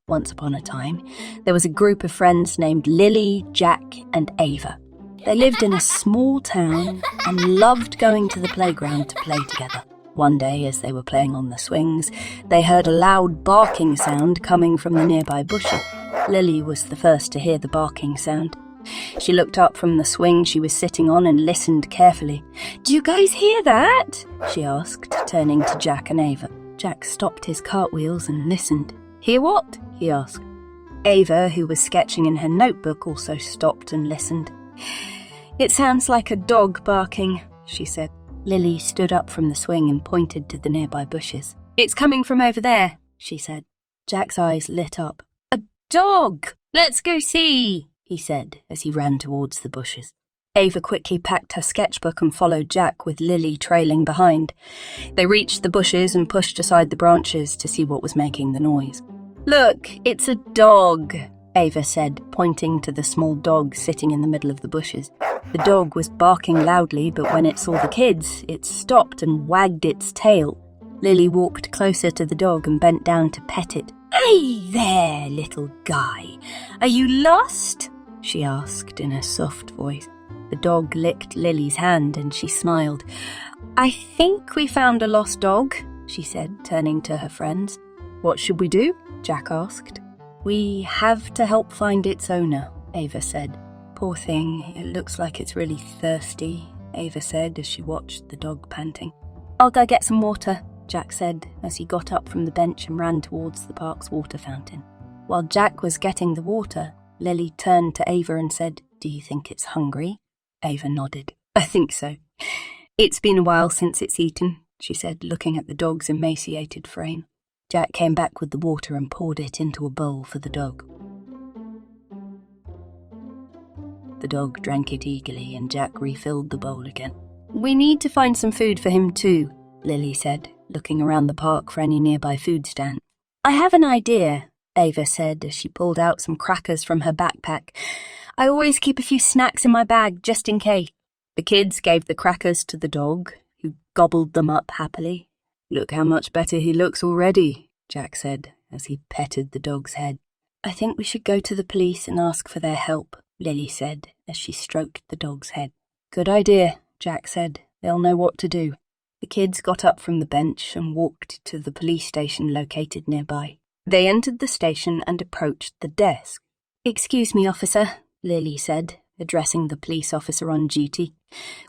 Once upon a time, there was a group of friends named Lily, Jack, and Ava. They lived in a small town and loved going to the playground to play together. One day, as they were playing on the swings, they heard a loud barking sound coming from the nearby bushes. Lily was the first to hear the barking sound. She looked up from the swing she was sitting on and listened carefully. "Do you guys hear that?" she asked, turning to Jack and Ava. Jack stopped his cartwheels and listened. "Hear what?" he asked. Ava, who was sketching in her notebook, also stopped and listened. "It sounds like a dog barking," she said. Lily stood up from the swing and pointed to the nearby bushes. "It's coming from over there," she said. Jack's eyes lit up. "A dog! Let's go see," he said as he ran towards the bushes. Ava quickly packed her sketchbook and followed Jack, with Lily trailing behind. They reached the bushes and pushed aside the branches to see what was making the noise. "Look, it's a dog," Ava said, pointing to the small dog sitting in the middle of the bushes. The dog was barking loudly, but when it saw the kids, it stopped and wagged its tail. Lily walked closer to the dog and bent down to pet it. "Hey there, little guy. Are you lost?" she asked in a soft voice. The dog licked Lily's hand and she smiled. "I think we found a lost dog," she said, turning to her friends. "What should we do?" Jack asked. "We have to help find its owner," Ava said. "Poor thing, it looks like it's really thirsty," Ava said as she watched the dog panting. "I'll go get some water," Jack said as he got up from the bench and ran towards the park's water fountain. While Jack was getting the water, Lily turned to Ava and said, "Do you think it's hungry?" Ava nodded. "I think so. It's been a while since it's eaten," she said, looking at the dog's emaciated frame. Jack came back with the water and poured it into a bowl for the dog. The dog drank it eagerly and Jack refilled the bowl again. "We need to find some food for him too," Lily said, looking around the park for any nearby food stand. "I have an idea," Ava said as she pulled out some crackers from her backpack. "I always keep a few snacks in my bag just in case." The kids gave the crackers to the dog, who gobbled them up happily. "Look how much better he looks already," Jack said as he petted the dog's head. "I think we should go to the police and ask for their help," Lily said as she stroked the dog's head. "Good idea," Jack said. "They'll know what to do." The kids got up from the bench and walked to the police station located nearby. They entered the station and approached the desk. "Excuse me, officer," Lily said, addressing the police officer on duty.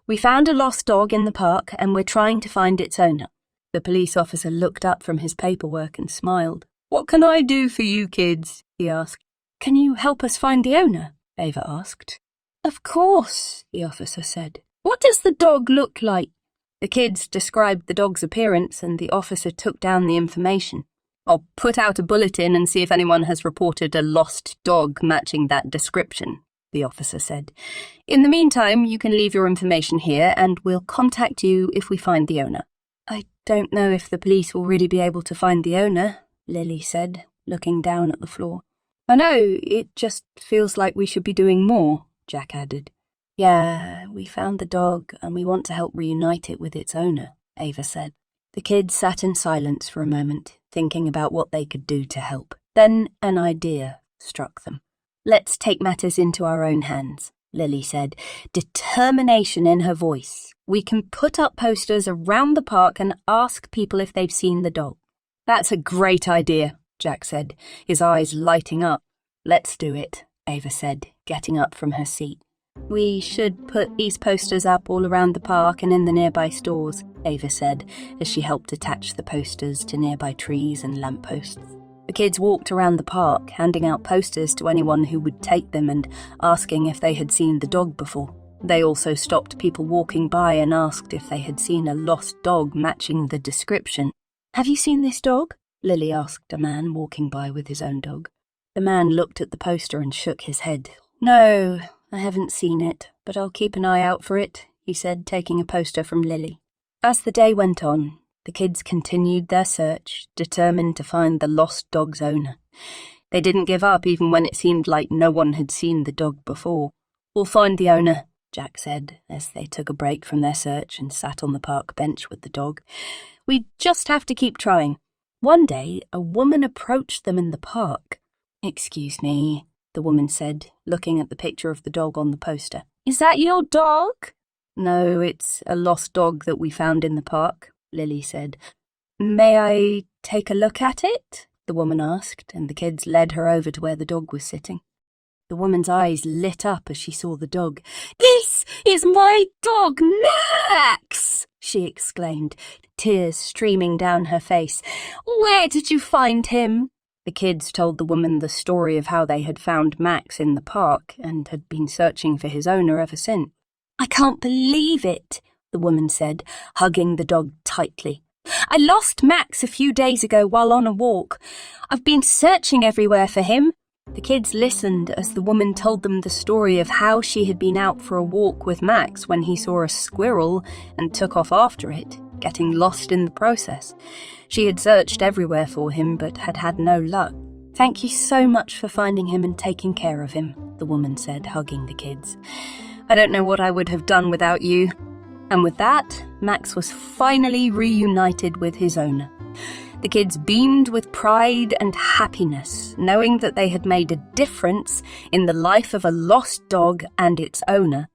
"We found a lost dog in the park and we're trying to find its owner." The police officer looked up from his paperwork and smiled. "What can I do for you kids?" he asked. "Can you help us find the owner?" Ava asked. "Of course," the officer said. "What does the dog look like?" The kids described the dog's appearance and the officer took down the information. "I'll put out a bulletin and see if anyone has reported a lost dog matching that description," the officer said. "In the meantime, you can leave your information here and we'll contact you if we find the owner." "I don't know if the police will really be able to find the owner," Lily said, looking down at the floor. "I know, it just feels like we should be doing more," Jack added. "Yeah, we found the dog and we want to help reunite it with its owner," Ava said. The kids sat in silence for a moment, thinking about what they could do to help. Then an idea struck them. "Let's take matters into our own hands," Lily said, determination in her voice. "We can put up posters around the park and ask people if they've seen the dog." "That's a great idea," Jack said, his eyes lighting up. "Let's do it," Ava said, getting up from her seat. "We should put these posters up all around the park and in the nearby stores," Ava said, as she helped attach the posters to nearby trees and lampposts. The kids walked around the park, handing out posters to anyone who would take them and asking if they had seen the dog before. They also stopped people walking by and asked if they had seen a lost dog matching the description. "Have you seen this dog?" Lily asked a man walking by with his own dog. The man looked at the poster and shook his head. "No, I haven't seen it, but I'll keep an eye out for it," he said, taking a poster from Lily. As the day went on, the kids continued their search, determined to find the lost dog's owner. They didn't give up even when it seemed like no one had seen the dog before. "We'll find the owner," Jack said, as they took a break from their search and sat on the park bench with the dog. "We just have to keep trying." One day, a woman approached them in the park. Excuse me, the woman said, looking at the picture of the dog on the poster. Is that your dog? No, it's a lost dog that we found in the park, Lily said. May I take a look at it? The woman asked, and the kids led her over to where the dog was sitting. The woman's eyes lit up as she saw the dog. This is my dog, Max! She exclaimed, tears streaming down her face. Where did you find him? The kids told the woman the story of how they had found Max in the park and had been searching for his owner ever since. I can't believe it, the woman said, hugging the dog tightly. I lost Max a few days ago while on a walk. I've been searching everywhere for him. The kids listened as the woman told them the story of how she had been out for a walk with Max when he saw a squirrel and took off after it, getting lost in the process. She had searched everywhere for him but had had no luck. Thank you so much for finding him and taking care of him, the woman said, hugging the kids. I don't know what I would have done without you. And with that, Max was finally reunited with his owner. The kids beamed with pride and happiness, knowing that they had made a difference in the life of a lost dog and its owner,